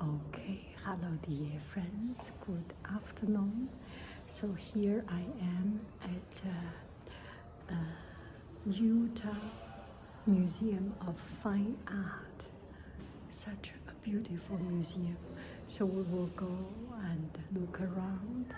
Okay, hello dear friends, good afternoon. So here I am at Utah Museum of Fine Art. Such a beautiful museum. So we will go and look around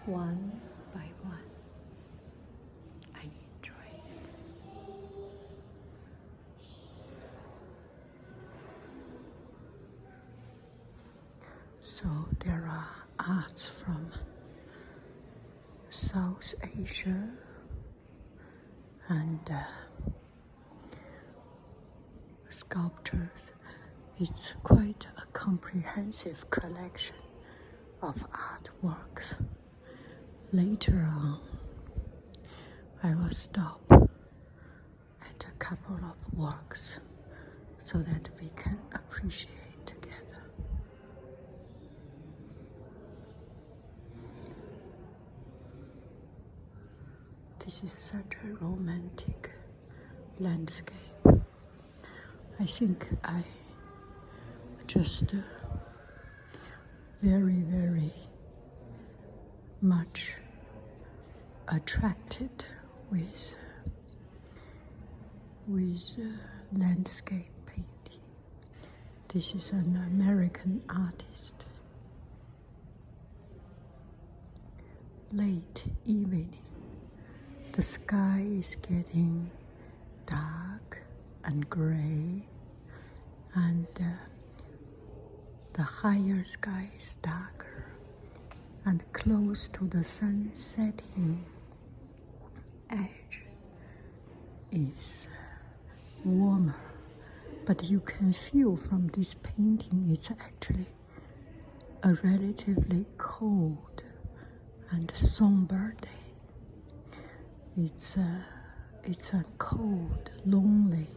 one by one. I enjoy it. So there are arts from South Asia and sculptures. It's quite a comprehensive collection of artworks. Later on, I will stop at a couple of works so that we can appreciate together. This is such a romantic landscape. I think I just very, very much attracted with landscape painting. This is an American artist. Late evening. The sky is getting dark and gray, and the higher sky is darker, and close to the sun setting edge is warmer. But you can feel from this painting it's actually a relatively cold and somber day. It's a cold, lonely,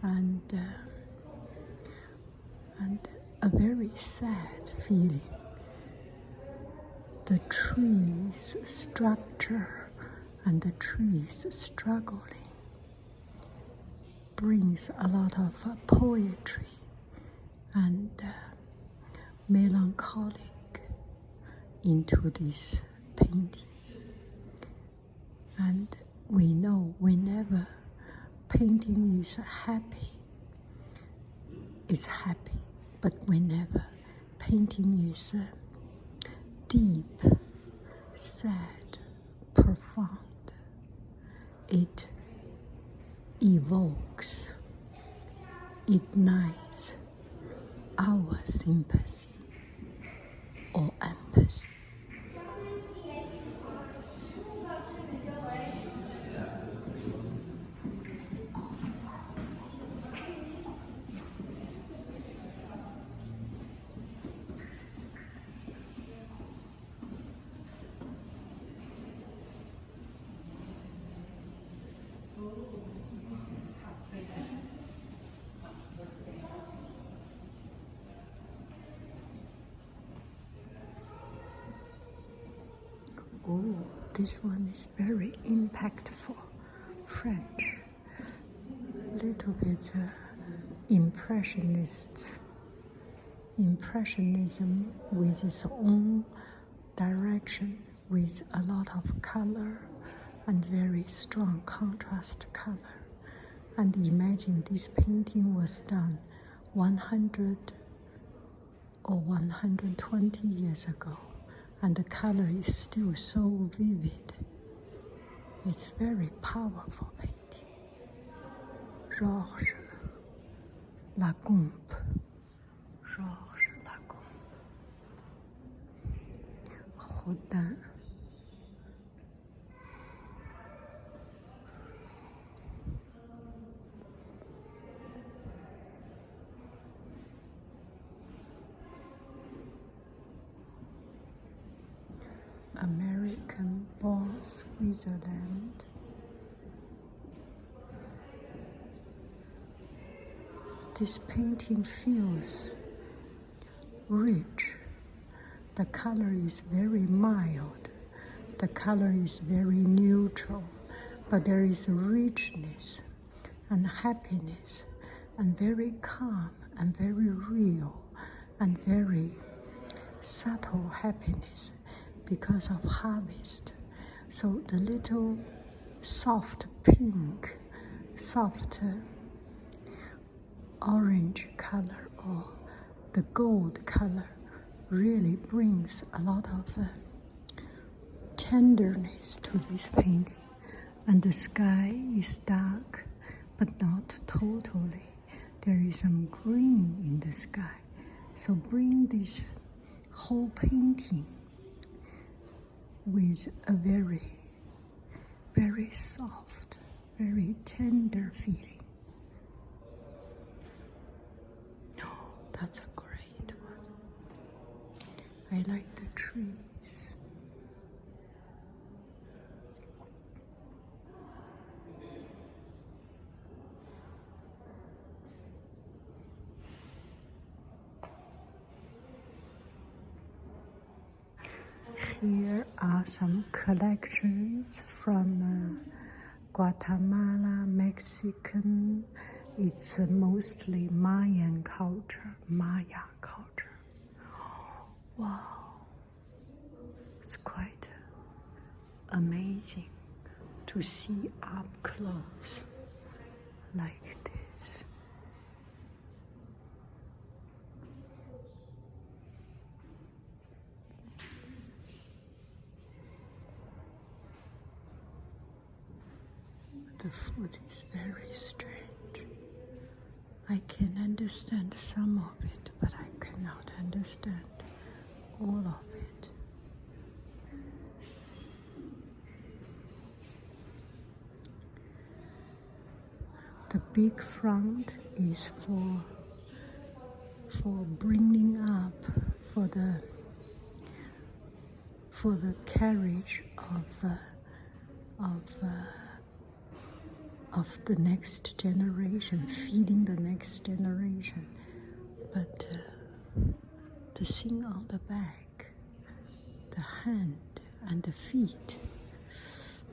and a very sad feeling. The trees' structure and the trees struggling brings a lot of poetry and melancholic into this painting. And we know whenever painting is happy, it's happy. But whenever painting is deep, sad, profound, it evokes, ignites our sympathy or empathy. Oh, this one is very impactful. French. Little bit impressionism with its own direction, with a lot of color and very strong contrast color. And imagine this painting was done 100 or 120 years ago, and the color is still so vivid. It's very powerful painting. Georges Lacombe. Georges Lacombe. Rodin. American born Switzerland. This painting feels rich. The color is very mild. The color is very neutral, but there is richness and happiness and very calm and very real and very subtle happiness because of harvest. So the little soft pink, soft orange color or the gold color really brings a lot of tenderness to this painting. And the sky is dark, but not totally. There is some green in the sky. So bring this whole painting with a very, very soft, very tender feeling. No, that's a great one. I like the trees. Here are some collections from Guatemala, Mexican. It's mostly Mayan culture, Maya culture. Wow, it's quite amazing to see up close like this. The food is very strange. I can understand some of it, but I cannot understand all of it. The big front is for bringing up for the carriage of the next generation, feeding the next generation. But the thing on the back, the hand and the feet,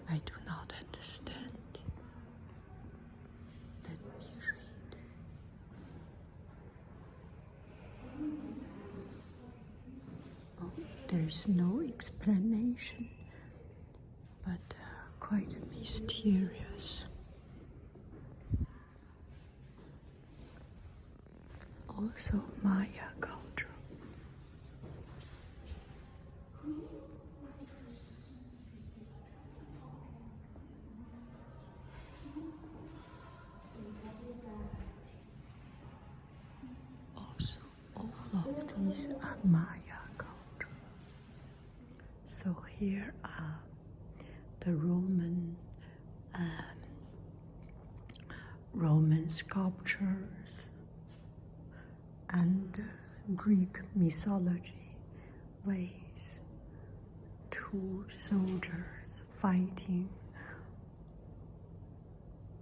I do not understand. Let me read. Oh, there's no explanation, but quite mysterious. Also Maya culture. Also, all of these are Maya culture. So here are the Roman sculptures and Greek mythology ways. Two soldiers fighting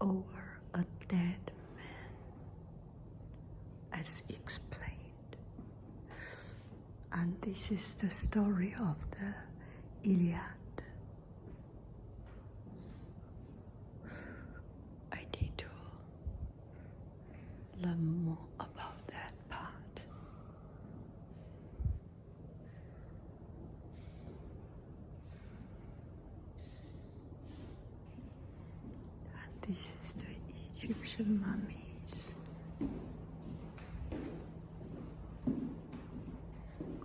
over a dead man, as explained. And this is the story of the Iliad. I need to learn more about that part. And this is the Egyptian mummies.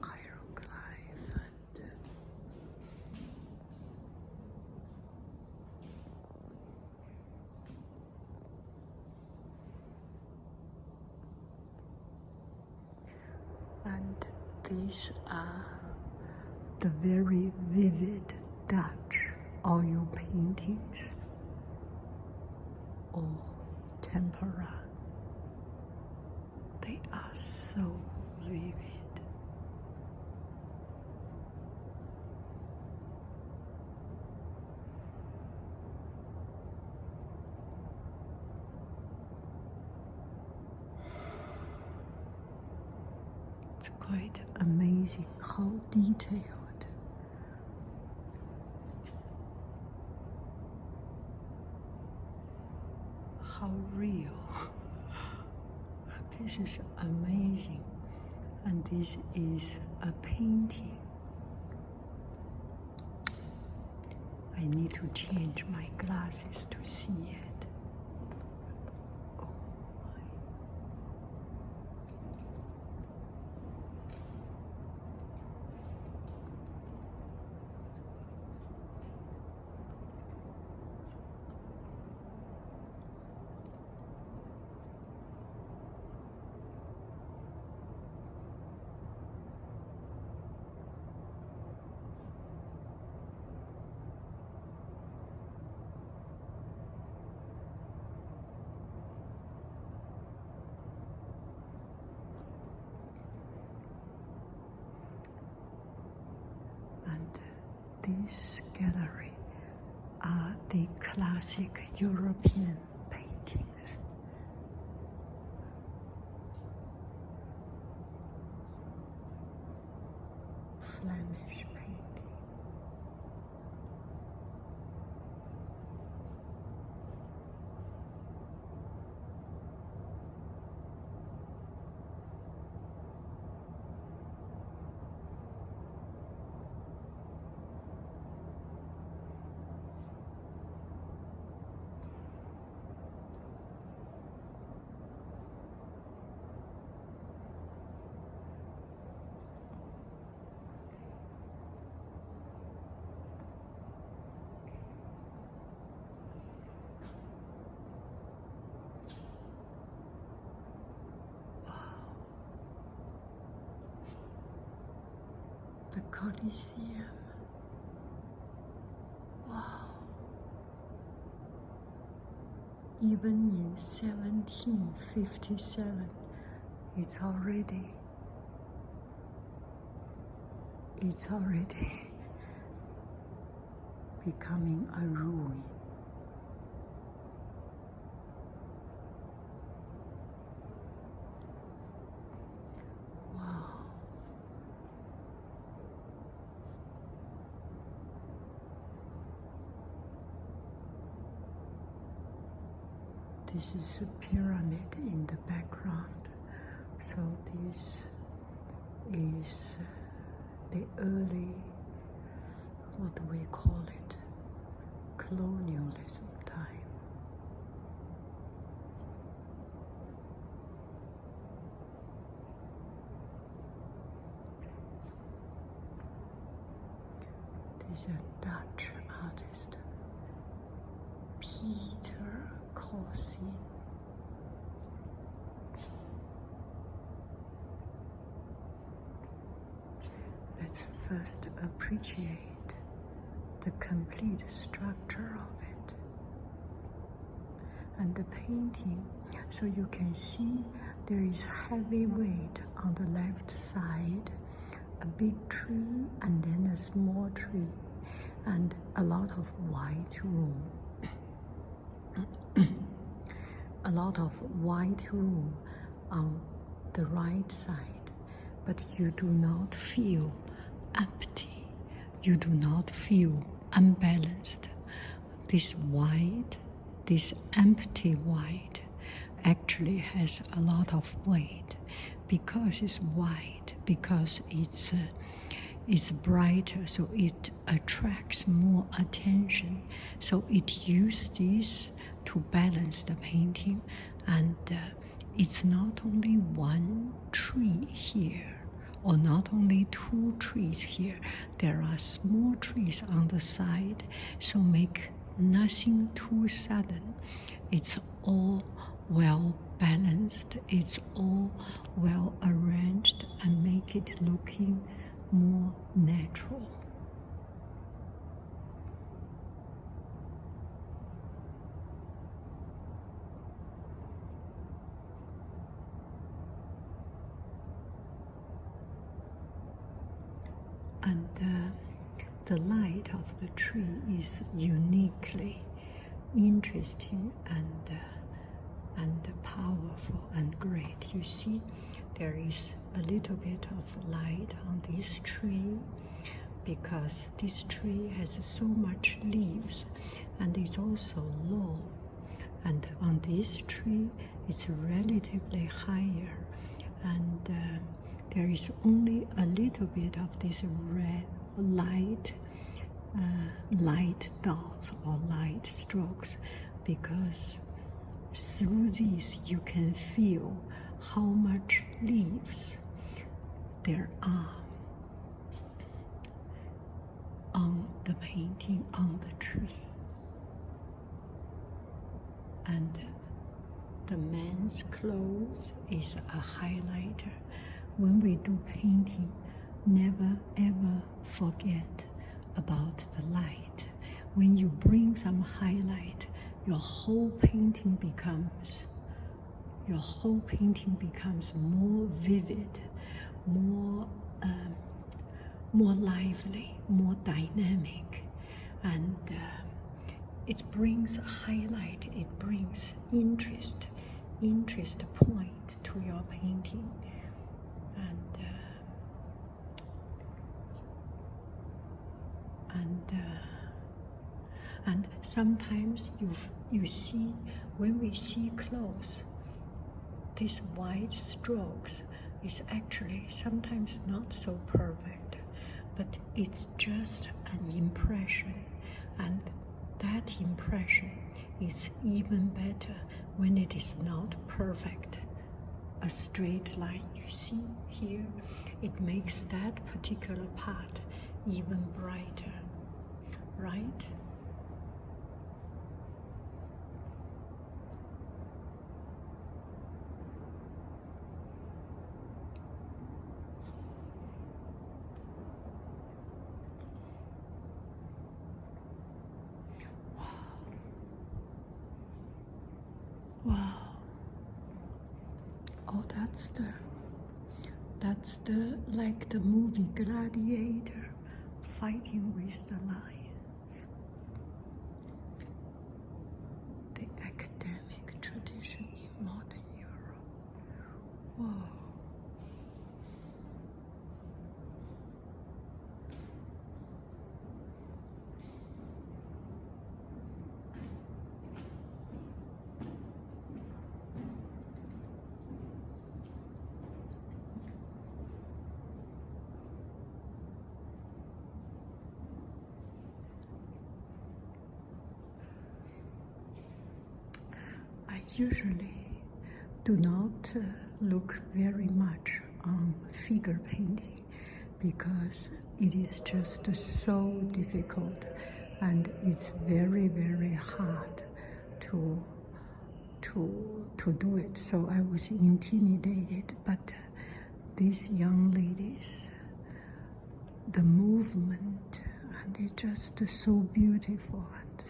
Hieroglyph and these are the very vivid Dutch oil paintings or tempera. They are so vivid. It's quite amazing how detailed. How real. This is amazing. And this is a painting. I need to change my glasses to see it. Oh my. This gallery are the classic European paintings. Flemish painting. The Colosseum. Wow. Even in 1757, it's already becoming a ruin. Wow. This is a pyramid in the background. So this is the early, what do we call it? Colonialism time. This is a Dutch artist, Peter Corsin. Let's first appreciate the complete structure of it. And the painting, so you can see there is heavy weight on the left side, a big tree and then a small tree, and a lot of white room. A lot of white room on the right side, but you do not feel empty. You do not feel unbalanced. This white, this empty white, actually has a lot of weight because it's white, because it's brighter, so it attracts more attention. So it used this to balance the painting, and it's not only one tree here, or not only two trees here. There are small trees on the side, so make nothing too sudden. It's all well balanced, it's all well arranged, and make it looking more natural. And the light of the tree is uniquely interesting and powerful and great. You see, there is a little bit of light on this tree because this tree has so much leaves and it's also low. And on this tree, it's relatively higher, and there is only a little bit of this red light dots or light strokes, because through these you can feel how much leaves there are on the painting, on the tree. And the man's clothes is a highlighter. When we do painting, never ever forget about the light. When you bring some highlight, your whole painting becomes more vivid, more lively, more dynamic, and it brings a highlight, it brings interest point to your painting. And sometimes you see, when we see close, these white strokes is actually sometimes not so perfect, but it's just an impression, and that impression is even better when it is not perfect. A straight line you see here, it makes that particular part even brighter, right? Wow. Oh, that's the like the movie Gladiator fighting with the lions. The academic tradition in modern Europe. Whoa. I usually do not look very much on figure painting because it is just so difficult and it's very, very hard to do it. So I was intimidated, but these young ladies, the movement, and it's just so beautiful and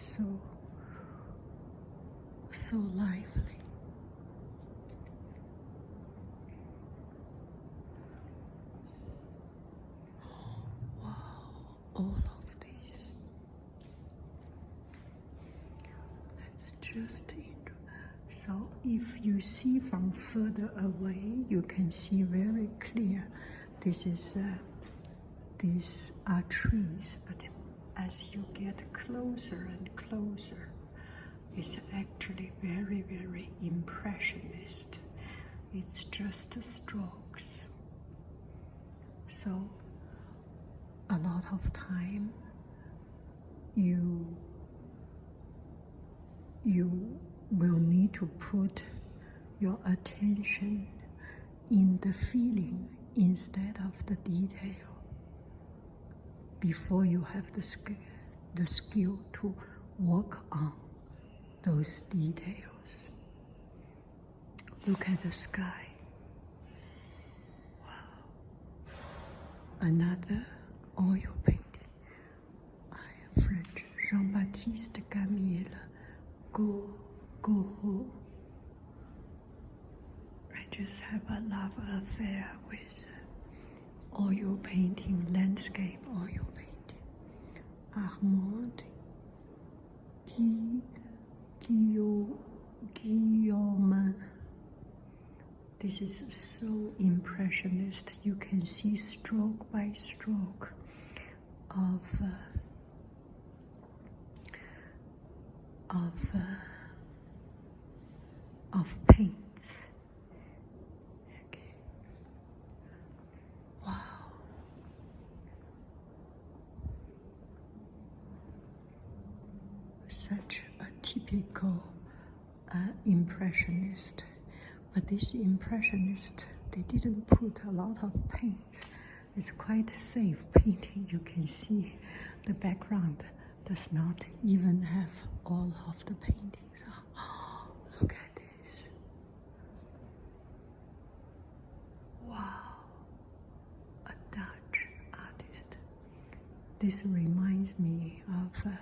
so lively. Wow, all of this. That's just it. So if you see from further away, you can see very clear. These are trees, but as you get closer and closer, it's actually very, very impressionist. It's just strokes. So a lot of time you will need to put your attention in the feeling instead of the detail before you have the skill to work on those details. Look at the sky. Wow. Another oil painting. I am French. Jean-Baptiste Camille Corot. I just have a love affair with oil painting, landscape oil painting. Armand Guillaume. This is so impressionist. You can see stroke by stroke of paints. Okay. such a typical impressionist, but this impressionist, they didn't put a lot of paint. It's quite a safe painting. You can see the background does not even have all of the paintings. Oh, look at this. Wow, a Dutch artist. This reminds me of,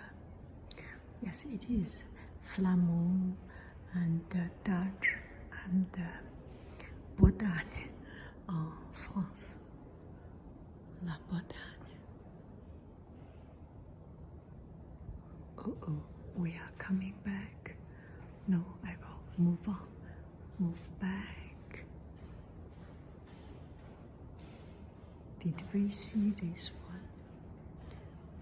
yes, it is Flamand and Dutch and Bretagne in France. La Bretagne. Oh, we are coming back. No, I will move on. Move back. Did we see this one?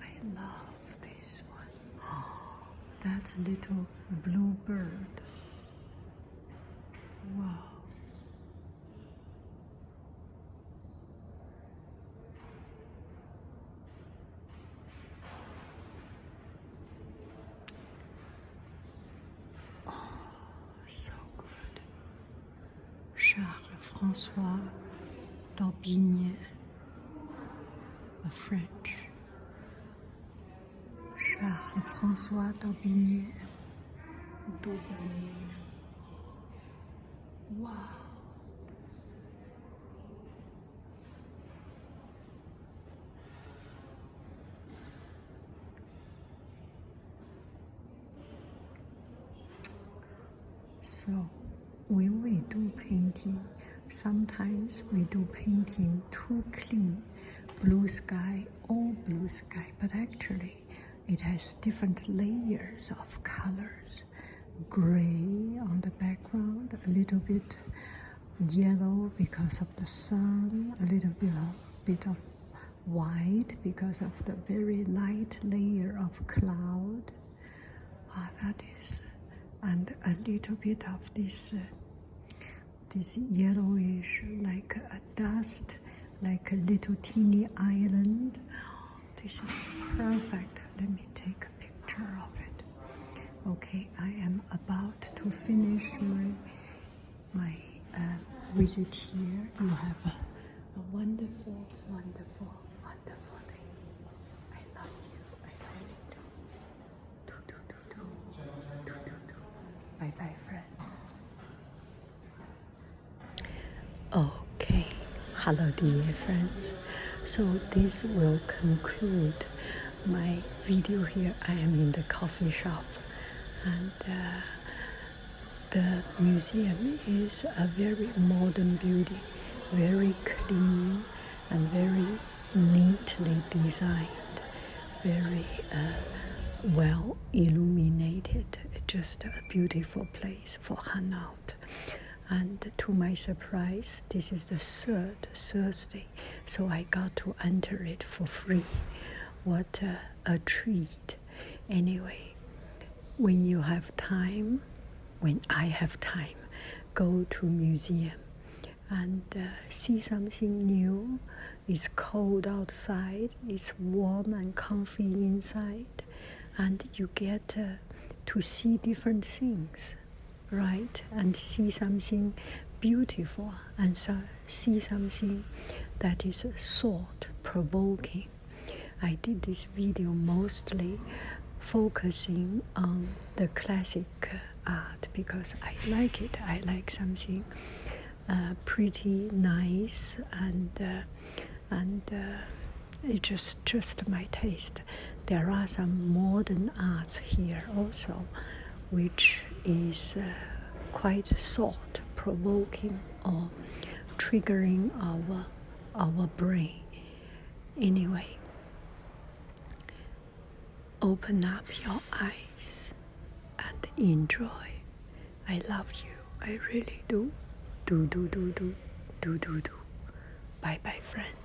I love this one. Oh, that little blue bird. Wow. Charles-François d'Aubigné, a French. Charles-François d'Aubigné. Wow. So, when we do painting, sometimes we do painting too clean, blue sky, all blue sky, but actually it has different layers of colors. Gray on the background, a little bit yellow because of the sun, a little bit of white because of the very light layer of cloud. That is, and a little bit of this yellowish, like a dust, like a little teeny island. This is perfect. Let me take a picture of it. Okay, I am about to finish my visit here. You have a wonderful, wonderful, wonderful day. I love you. I really do. Bye bye, friends. Okay, hello dear friends. So this will conclude my video here. I am in the coffee shop, and the museum is a very modern building, very clean and very neatly designed, very well illuminated. Just a beautiful place for hangout. And to my surprise, this is the third Thursday, so I got to enter it for free. What a treat. Anyway, when you have time, when I have time, go to museum and see something new. It's cold outside, it's warm and comfy inside, and you get to see different things, right? And see something beautiful, and see something that is thought-provoking. I did this video mostly focusing on the classic art because I like it. I like something pretty nice, and it's just my taste. There are some modern arts here also, which is quite thought-provoking or triggering our brain. Anyway, open up your eyes and enjoy. I love you. I really do. Do. Bye bye, friends.